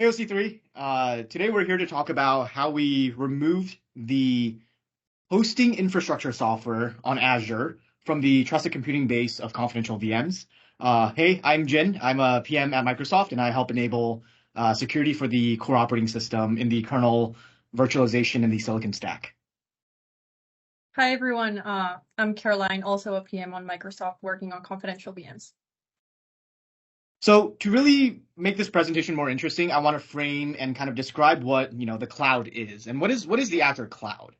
Hey OC3, today we're here to talk about how we removed the hosting infrastructure software on Azure from the trusted computing base of confidential VMs. Hey, I'm Jin. I'm a PM at Microsoft, and I help enable security for the core operating system in the kernel virtualization in the Silicon stack. Hi everyone, I'm Caroline, also a PM on Microsoft working on confidential VMs. So to really make this presentation more interesting, I want to frame and kind of describe what the cloud is and what is the Azure cloud.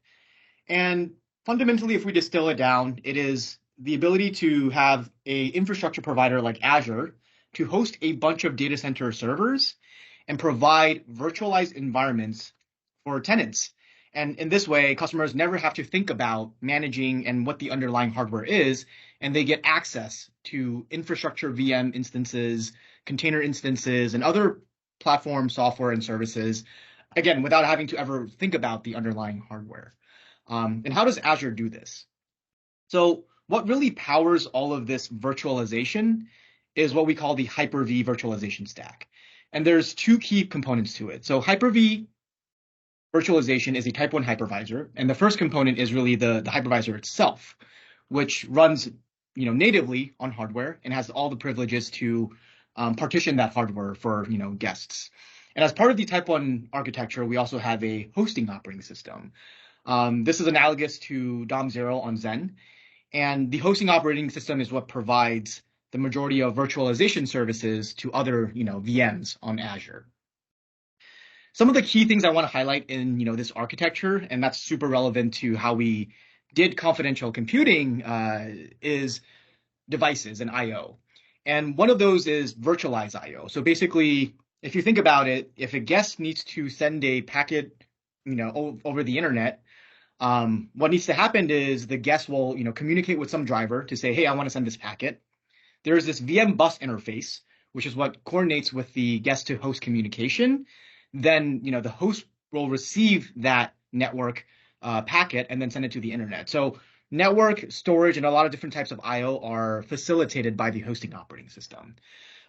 And fundamentally, if we distill it down, it is the ability to have a infrastructure provider like Azure to host a bunch of data center servers and provide virtualized environments for tenants. And in this way, customers never have to think about managing and what the underlying hardware is, and they get access to infrastructure VM instances, container instances, and other platform software and services, again, without having to ever think about the underlying hardware. And how does Azure do this? So what really powers all of this virtualization is what we call the Hyper-V virtualization stack. And there's two key components to it. So Hyper-V virtualization is a type 1 hypervisor. And the first component is really the hypervisor itself, which runs natively on hardware and has all the privileges to partition that hardware for guests. And as part of the type 1 architecture, we also have a hosting operating system. This is analogous to DOM0 on Xen. And the hosting operating system is what provides the majority of virtualization services to other VMs on Azure. Some of the key things I want to highlight in this architecture, and that's super relevant to how we did confidential computing, is devices and I/O. And one of those is virtualized I/O. So basically, if you think about it, if a guest needs to send a packet over the internet, what needs to happen is the guest will communicate with some driver to say, hey, I want to send this packet. There's this VM bus interface, which is what coordinates with the guest to host communication. Then the host will receive that network packet and then send it to the internet. So network, storage, and a lot of different types of I/O are facilitated by the hosting operating system.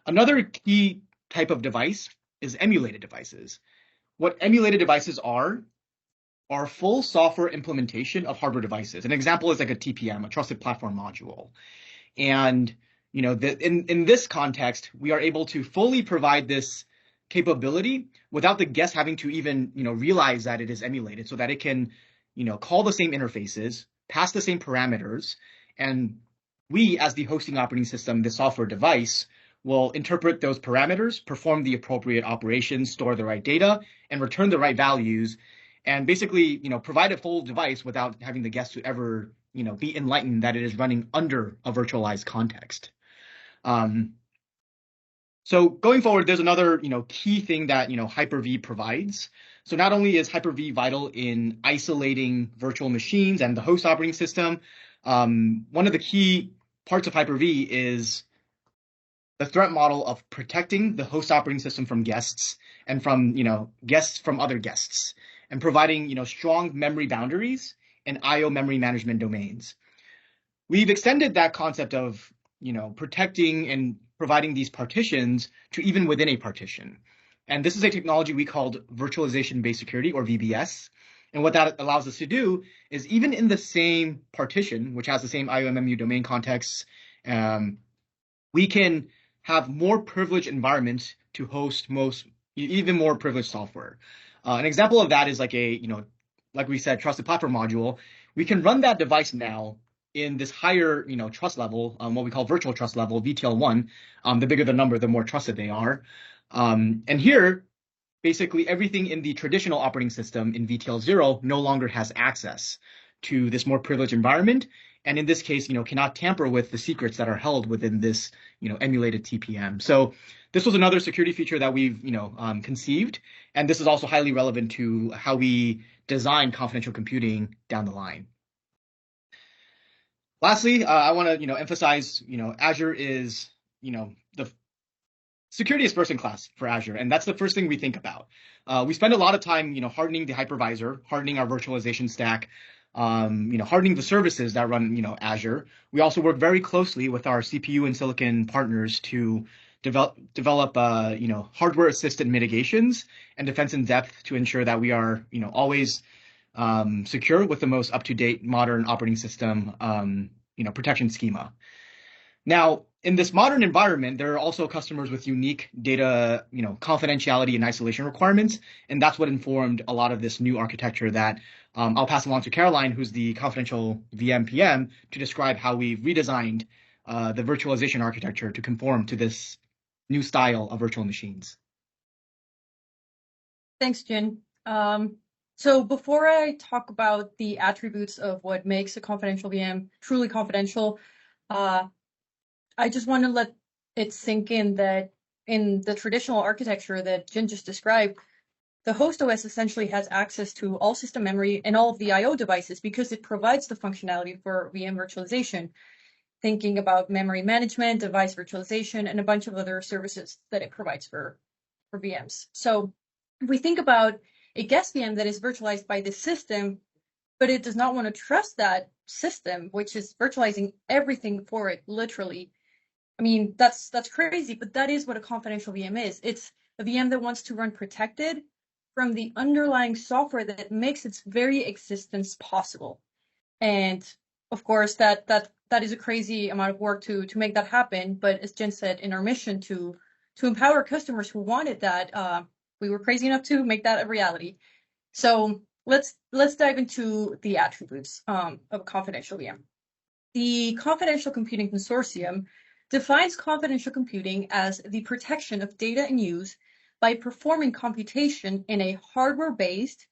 Another key type of device is emulated devices. What emulated devices are full software implementation of hardware devices. An example is like a TPM, a trusted platform module. And in this context, we are able to fully provide this capability without the guest having to even realize that it is emulated, so that it can call the same interfaces, pass the same parameters, and we, as the hosting operating system, the software device, will interpret those parameters, perform the appropriate operations, store the right data, and return the right values, and basically provide a full device without having the guest to ever be enlightened that it is running under a virtualized context. So going forward, there's another key thing that Hyper-V provides. So not only is Hyper-V vital in isolating virtual machines and the host operating system, one of the key parts of Hyper-V is the threat model of protecting the host operating system from guests and from guests from other guests, and providing strong memory boundaries and I/O memory management domains. We've extended that concept of protecting and providing these partitions to even within a partition. And this is a technology we called virtualization-based security, or VBS. And what that allows us to do is, even in the same partition, which has the same IOMMU domain contexts, we can have more privileged environments to host even more privileged software. An example of that is like like we said, trusted platform module. We can run that device now in this higher, trust level, what we call virtual trust level, VTL1. The bigger the number, the more trusted they are. And here, basically everything in the traditional operating system in VTL0 no longer has access to this more privileged environment. And in this case, cannot tamper with the secrets that are held within this, emulated TPM. So this was another security feature that we've, conceived. And this is also highly relevant to how we design confidential computing down the line. Lastly, I want to emphasize Azure is the security is first in class for Azure, and that's the first thing we think about. We spend a lot of time hardening the hypervisor, hardening our virtualization stack, hardening the services that run Azure. We also work very closely with our CPU and silicon partners to develop hardware assisted mitigations and defense in depth to ensure that we are always secure with the most up-to-date modern operating system protection schema. Now, in this modern environment, there are also customers with unique data, confidentiality and isolation requirements, and that's what informed a lot of this new architecture that I'll pass along to Caroline, who's the confidential VM PM, to describe how we redesigned the virtualization architecture to conform to this new style of virtual machines. Thanks, Jin. So before I talk about the attributes of what makes a confidential VM truly confidential, I just want to let it sink in that in the traditional architecture that Jin just described, the host OS essentially has access to all system memory and all of the I/O devices because it provides the functionality for VM virtualization, thinking about memory management, device virtualization, and a bunch of other services that it provides for VMs. So if we think about a guest VM that is virtualized by the system, but it does not want to trust that system, which is virtualizing everything for it, literally. I mean, that's crazy, but that is what a confidential VM is. It's a VM that wants to run protected from the underlying software that makes its very existence possible. And of course, that is a crazy amount of work to make that happen. But as Jen said, in our mission to empower customers who wanted that, we were crazy enough to make that a reality. So let's dive into the attributes of a confidential VM. The Confidential Computing Consortium defines confidential computing as the protection of data in use by performing computation in a hardware-based,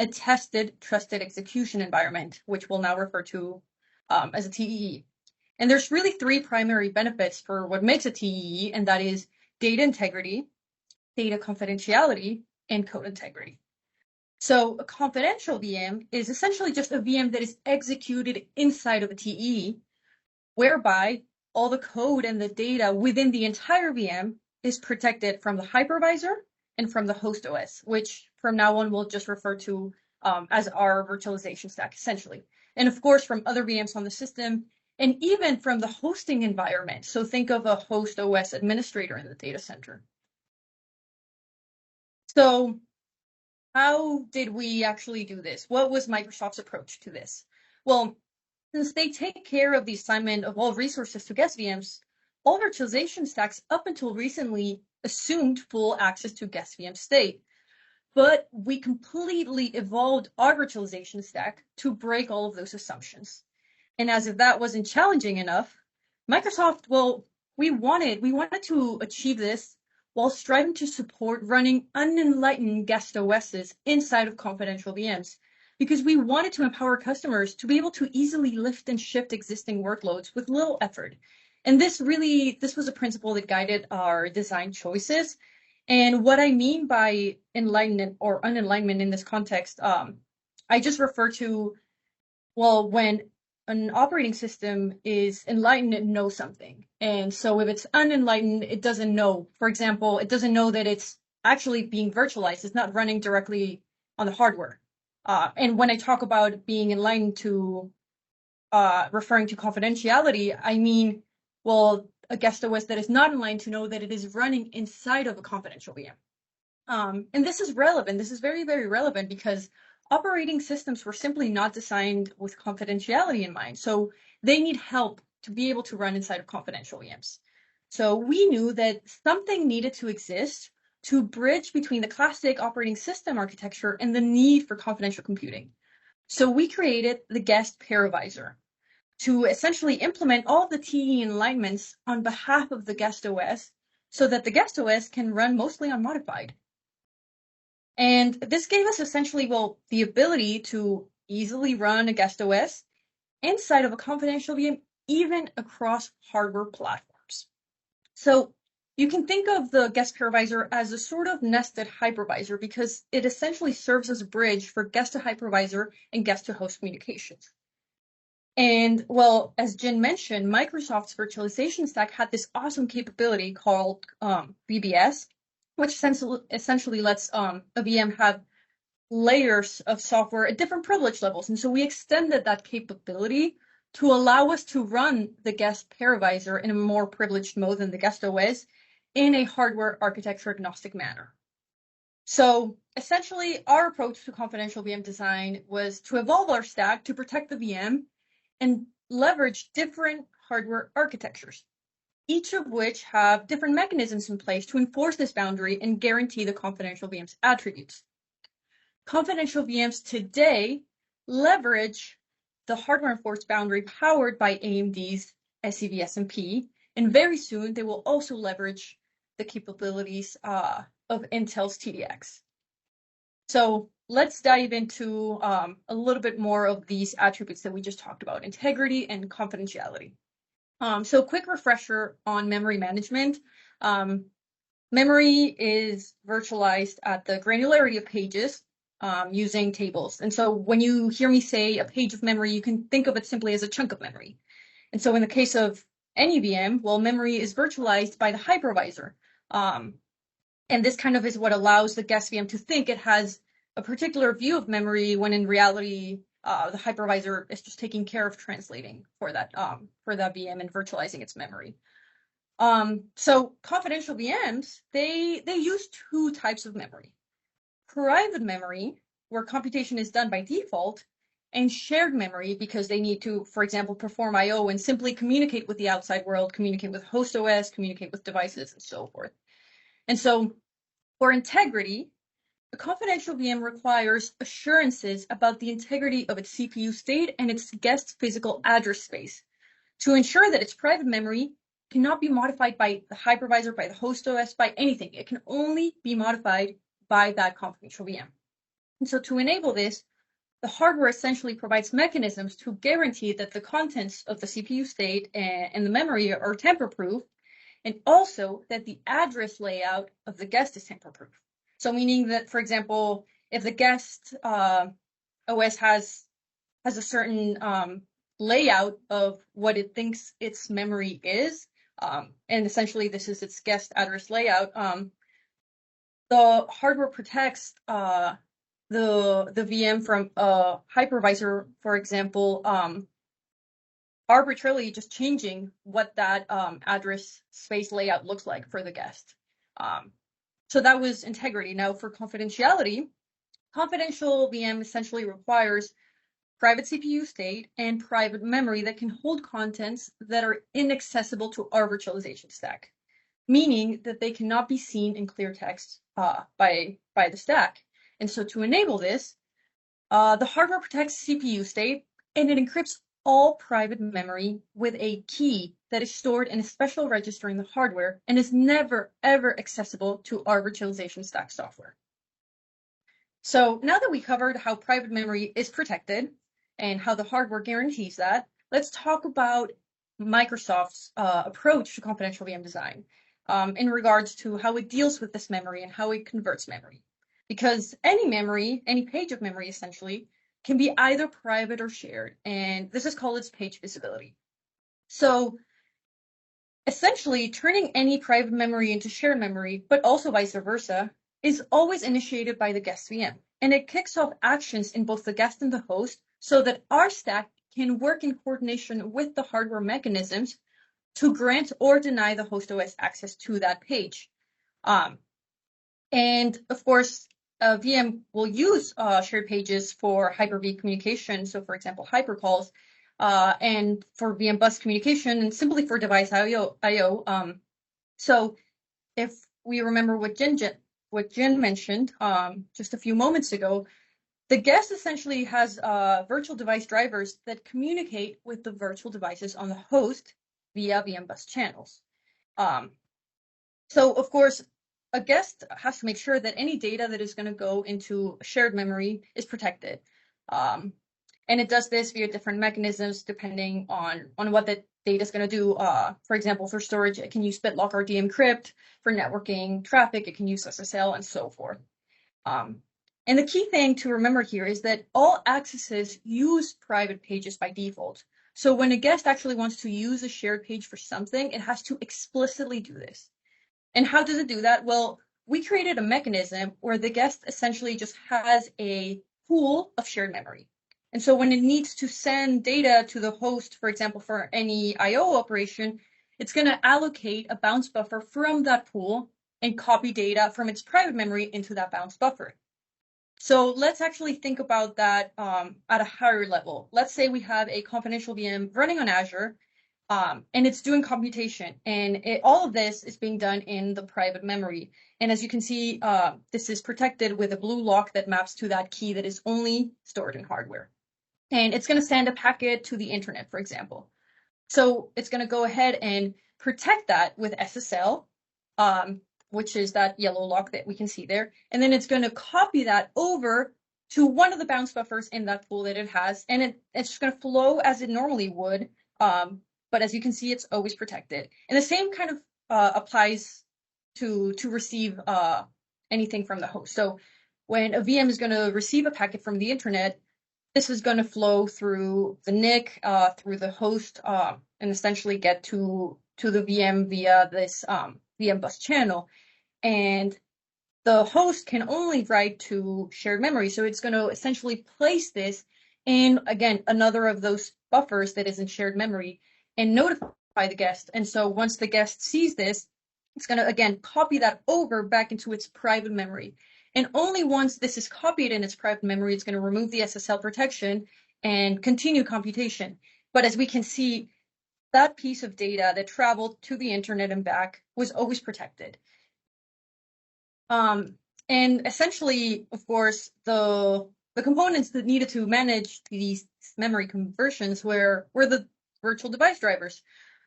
attested, trusted execution environment, which we'll now refer to as a TEE. And there's really three primary benefits for what makes a TEE, and that is data integrity, data confidentiality, and code integrity. So a confidential VM is essentially just a VM that is executed inside of a TEE, whereby all the code and the data within the entire VM is protected from the hypervisor and from the host OS, which from now on we'll just refer to as our virtualization stack, essentially. And of course, from other VMs on the system, and even from the hosting environment. So think of a host OS administrator in the data center. So how did we actually do this? What was Microsoft's approach to this? Well, since they take care of the assignment of all resources to guest VMs, all virtualization stacks up until recently assumed full access to guest VM state. But we completely evolved our virtualization stack to break all of those assumptions. And as if that wasn't challenging enough, Microsoft, well, we wanted to achieve this while striving to support running unenlightened guest OSs inside of confidential VMs, because we wanted to empower customers to be able to easily lift and shift existing workloads with little effort. And this was a principle that guided our design choices. And what I mean by enlightenment or unenlightenment in this context, I just refer to, well, when an operating system is enlightened, it knows something. And so if it's unenlightened, it doesn't know. For example, it doesn't know that it's actually being virtualized. It's not running directly on the hardware. And when I talk about being enlightened to referring to confidentiality, I mean, well, a guest OS that is not enlightened to know that it is running inside of a confidential VM. And this is relevant. This is very, very relevant because operating systems were simply not designed with confidentiality in mind. So they need help to be able to run inside of confidential VMs. So we knew that something needed to exist to bridge between the classic operating system architecture and the need for confidential computing. So we created the guest hypervisor to essentially implement all of the TE alignments on behalf of the guest OS so that the guest OS can run mostly unmodified. And this gave us essentially, well, the ability to easily run a guest OS inside of a confidential VM, even across hardware platforms. So you can think of the guest hypervisor as a sort of nested hypervisor because it essentially serves as a bridge for guest to hypervisor and guest to host communications. And well, as Jin mentioned, Microsoft's virtualization stack had this awesome capability called VBS, which essentially lets a VM have layers of software at different privilege levels. And so we extended that capability to allow us to run the guest hypervisor in a more privileged mode than the guest OS in a hardware architecture agnostic manner. So essentially, our approach to confidential VM design was to evolve our stack to protect the VM and leverage different hardware architectures, each of which have different mechanisms in place to enforce this boundary and guarantee the confidential VM's attributes. Confidential VMs today leverage the hardware enforced boundary powered by AMD's SCV-SMP, and very soon they will also leverage the capabilities of Intel's TDX. So let's dive into a little bit more of these attributes that we just talked about, integrity and confidentiality. So quick refresher on memory management. Memory is virtualized at the granularity of pages using tables. And so when you hear me say a page of memory, you can think of it simply as a chunk of memory. And so in the case of any VM, well, memory is virtualized by the hypervisor. And this kind of is what allows the guest VM to think it has a particular view of memory when in reality, the hypervisor is just taking care of translating for that VM and virtualizing its memory. So confidential VMs, they use two types of memory. Private memory, where computation is done by default, and shared memory because they need to, for example, perform I/O and simply communicate with the outside world, communicate with host OS, communicate with devices, and so forth. And so for integrity, a confidential VM requires assurances about the integrity of its CPU state and its guest physical address space to ensure that its private memory cannot be modified by the hypervisor, by the host OS, by anything. It can only be modified by that confidential VM. And so to enable this, the hardware essentially provides mechanisms to guarantee that the contents of the CPU state and the memory are tamper-proof, and also that the address layout of the guest is tamper-proof. So meaning that, for example, if the guest OS has a certain layout of what it thinks its memory is, and essentially this is its guest address layout, the hardware protects the VM from a hypervisor, for example, arbitrarily just changing what that address space layout looks like for the guest. So that was integrity. Now for confidentiality, confidential VM essentially requires private CPU state and private memory that can hold contents that are inaccessible to our virtualization stack, meaning that they cannot be seen in clear text by the stack. And so to enable this, the hardware protects CPU state and it encrypts all private memory with a key that is stored in a special register in the hardware and is never, ever accessible to our virtualization stack software. So now that we covered how private memory is protected and how the hardware guarantees that, let's talk about Microsoft's approach to confidential VM design in regards to how it deals with this memory and how it converts memory. Because any memory, any page of memory essentially, can be either private or shared, and this is called its page visibility. So essentially, turning any private memory into shared memory, but also vice versa, is always initiated by the guest VM, and it kicks off actions in both the guest and the host so that our stack can work in coordination with the hardware mechanisms to grant or deny the host OS access to that page. And of course, a VM will use shared pages for Hyper-V communication. So for example, hypercalls, and for VM bus communication and simply for device I/O. So if we remember what Jen mentioned just a few moments ago, the guest essentially has virtual device drivers that communicate with the virtual devices on the host via VM bus channels. So of course, a guest has to make sure that any data that is going to go into a shared memory is protected. And it does this via different mechanisms depending on what the data is going to do. For example, for storage, it can use BitLocker or decrypt. For networking traffic, it can use SSL and so forth. And the key thing to remember here is that all accesses use private pages by default. So when a guest actually wants to use a shared page for something, it has to explicitly do this. And how does it do that? Well, we created a mechanism where the guest essentially just has a pool of shared memory. And so when it needs to send data to the host, for example, for any I/O operation, it's going to allocate a bounce buffer from that pool and copy data from its private memory into that bounce buffer. So let's actually think about that at a higher level. Let's say we have a confidential VM running on Azure, and it's doing computation, and all of this is being done in the private memory. And as you can see, this is protected with a blue lock that maps to that key that is only stored in hardware. And it's going to send a packet to the internet, for example. So it's going to go ahead and protect that with SSL, which is that yellow lock that we can see there. And then it's going to copy that over to one of the bounce buffers in that pool that it has. And it's just going to flow as it normally would. But as you can see, it's always protected. And the same kind of applies to receive anything from the host. So when a VM is going to receive a packet from the internet, this is going to flow through the NIC, through the host, and essentially get to the VM via this VM bus channel. And the host can only write to shared memory. So it's going to essentially place this in, again, another of those buffers that is in shared memory and notify the guest. And so once the guest sees this, it's going to, again, copy that over back into its private memory. And only once this is copied in its private memory, it's going to remove the SSL protection and continue computation. But as we can see, that piece of data that traveled to the internet and back was always protected. And essentially, of course, the components that needed to manage these memory conversions were the virtual device drivers.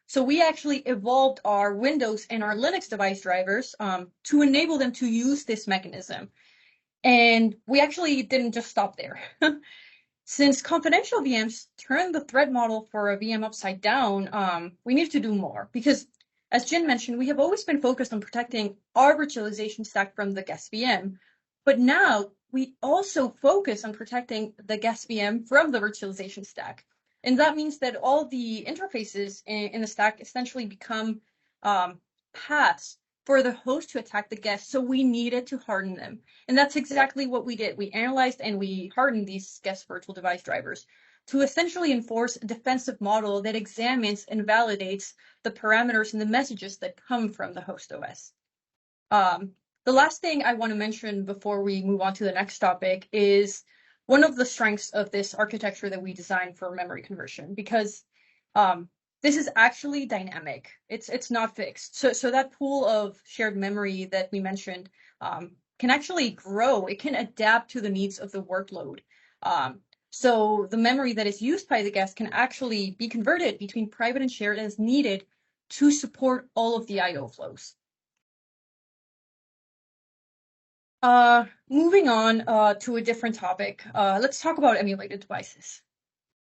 So we actually evolved our Windows and our Linux device drivers to enable them to use this mechanism. And we actually didn't just stop there. Since confidential VMs turn the threat model for a VM upside down, we need to do more because, as Jin mentioned, we have always been focused on protecting our virtualization stack from the guest VM, but now we also focus on protecting the guest VM from the virtualization stack. And that means that all the interfaces in the stack essentially become paths for the host to attack the guest, so we needed to harden them. And that's exactly what we did. We analyzed and we hardened these guest virtual device drivers to essentially enforce a defensive model that examines and validates the parameters and the messages that come from the host OS. The last thing I want to mention before we move on to the next topic is one of the strengths of this architecture that we designed for memory conversion, because this is actually dynamic. It's not fixed. So that pool of shared memory that we mentioned can actually grow. It can adapt to the needs of the workload. So the memory that is used by the guest can actually be converted between private and shared as needed to support all of the I/O flows. Moving on to a different topic, let's talk about emulated devices.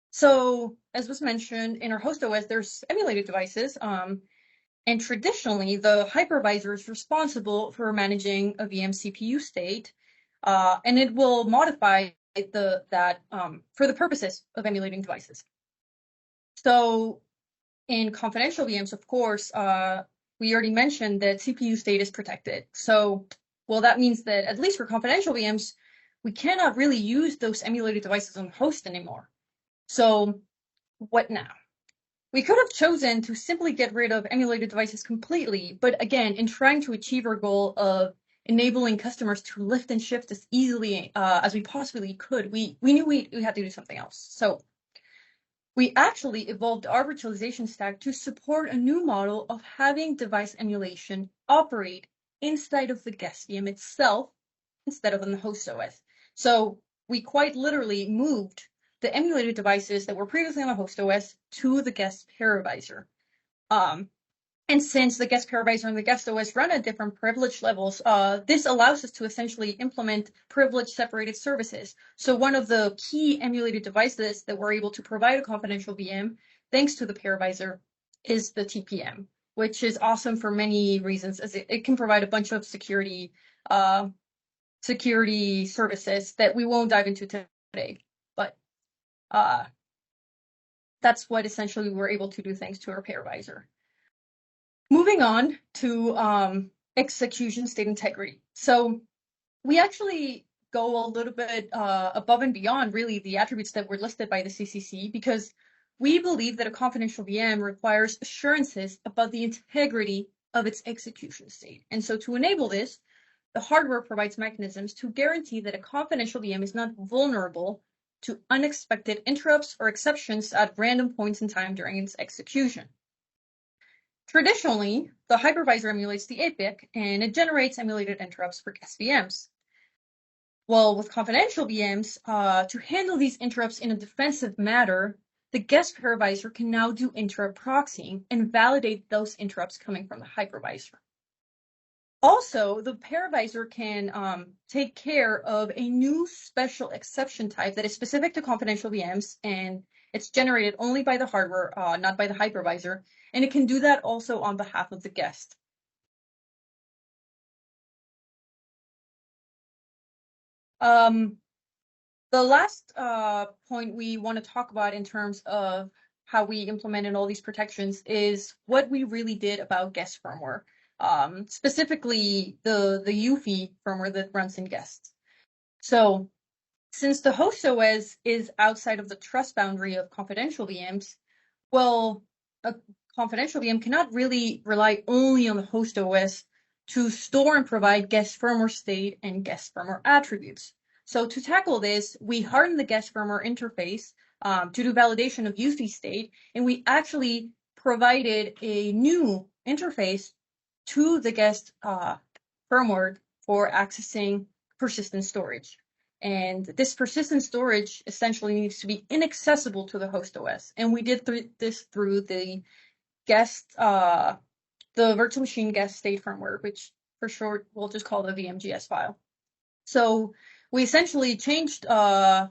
So, as was mentioned, in our host OS, there's emulated devices, and traditionally, the hypervisor is responsible for managing a VM CPU state, and it will modify that for the purposes of emulating devices. So, in confidential VMs, of course, we already mentioned that CPU state is protected. So, well, that means that at least for confidential VMs, we cannot really use those emulated devices on host anymore. So what now? We could have chosen to simply get rid of emulated devices completely, but again, in trying to achieve our goal of enabling customers to lift and shift as easily as we possibly could, we knew we had to do something else. So we actually evolved our virtualization stack to support a new model of having device emulation operate inside of the guest VM itself instead of on the host OS. So we quite literally moved the emulated devices that were previously on the host OS to the guest hypervisor. And since the guest hypervisor and the guest OS run at different privilege levels, this allows us to essentially implement privilege separated services. So one of the key emulated devices that we're able to provide a confidential VM, thanks to the hypervisor, is the TPM, which is awesome for many reasons, as it can provide a bunch of security services that we won't dive into today. But that's what essentially we were able to do thanks to our hypervisor. Moving on to execution state integrity. So we actually go a little bit above and beyond really the attributes that were listed by the CCC, because we believe that a confidential VM requires assurances about the integrity of its execution state. And so to enable this, the hardware provides mechanisms to guarantee that a confidential VM is not vulnerable to unexpected interrupts or exceptions at random points in time during its execution. Traditionally, the hypervisor emulates the APIC, and it generates emulated interrupts for guest VMs. Well, with confidential VMs, to handle these interrupts in a defensive manner, the guest hypervisor can now do interrupt proxying and validate those interrupts coming from the hypervisor. Also, the hypervisor can take care of a new special exception type that is specific to confidential VMs, and it's generated only by the hardware, not by the hypervisor, and it can do that also on behalf of the guest. The last point we want to talk about in terms of how we implemented all these protections is what we really did about guest firmware, specifically the UEFI firmware that runs in guest. So since the host OS is outside of the trust boundary of confidential VMs, well, a confidential VM cannot really rely only on the host OS to store and provide guest firmware state and guest firmware attributes. So to tackle this, we hardened the guest firmware interface to do validation of UEFI state, and we actually provided a new interface to the guest firmware for accessing persistent storage. And this persistent storage essentially needs to be inaccessible to the host OS. And we did this through the guest, the virtual machine guest state firmware, which for short we'll just call the VMGS file. So we essentially changed the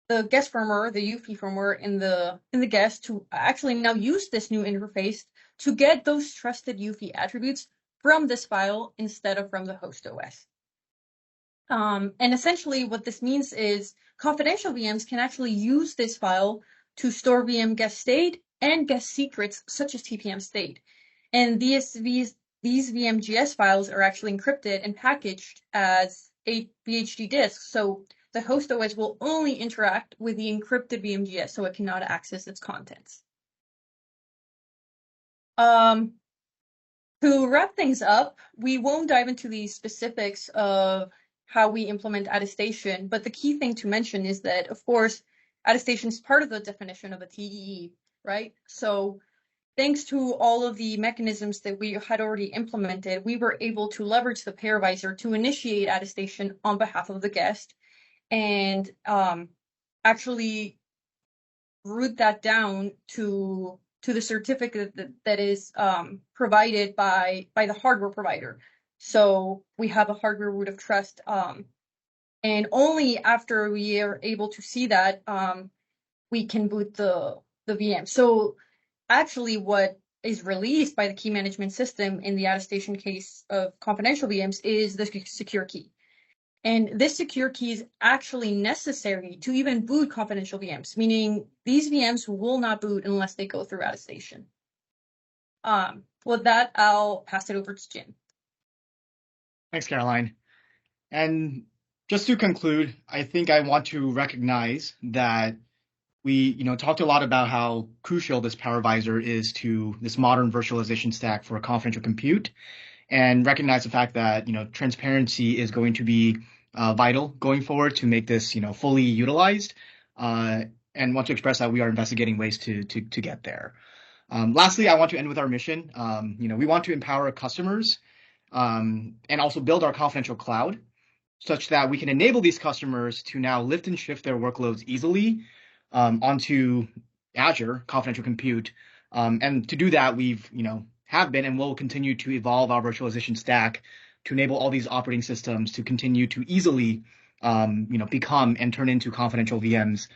guest firmware, the UEFI firmware in the guest to actually now use this new interface to get those trusted UEFI attributes from this file instead of from the host OS. And essentially what this means is confidential VMs can actually use this file to store VM guest state and guest secrets such as TPM state. And these VMGS files are actually encrypted and packaged as a VHD disk. So the host OS will only interact with the encrypted VMGS, so it cannot access its contents. To wrap things up, we won't dive into the specifics of how we implement attestation, but the key thing to mention is that, of course, attestation is part of the definition of a TEE, right? So thanks to all of the mechanisms that we had already implemented, we were able to leverage the hypervisor to initiate attestation on behalf of the guest and actually route that down to the certificate that is provided by the hardware provider. So we have a hardware root of trust, and only after we are able to see that, we can boot the VM. So actually what is released by the key management system in the attestation case of confidential VMs is the secure key. And this secure key is actually necessary to even boot confidential VMs, meaning these VMs will not boot unless they go through attestation. With that, I'll pass it over to Jim. Thanks, Caroline. And just to conclude, I think I want to recognize that we, talked a lot about how crucial this hypervisor is to this modern virtualization stack for confidential compute, and recognize the fact that, transparency is going to be vital going forward to make this, fully utilized, and want to express that we are investigating ways to get there. Lastly, I want to end with our mission. We want to empower customers and also build our confidential cloud such that we can enable these customers to now lift and shift their workloads easily onto Azure confidential compute. And to do that, we've, have been and will continue to evolve our virtualization stack to enable all these operating systems to continue to easily, become and turn into confidential VMs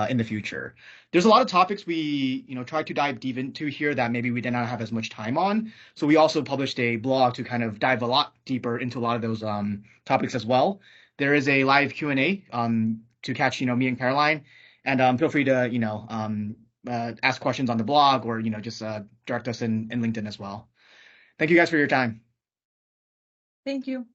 in the future. There's a lot of topics we, try to dive deep into here that maybe we did not have as much time on. So we also published a blog to kind of dive a lot deeper into a lot of those topics as well. There is a live Q&A to catch, me and Caroline, and feel free to, ask questions on the blog or, just direct us in LinkedIn as well. Thank you guys for your time. Thank you.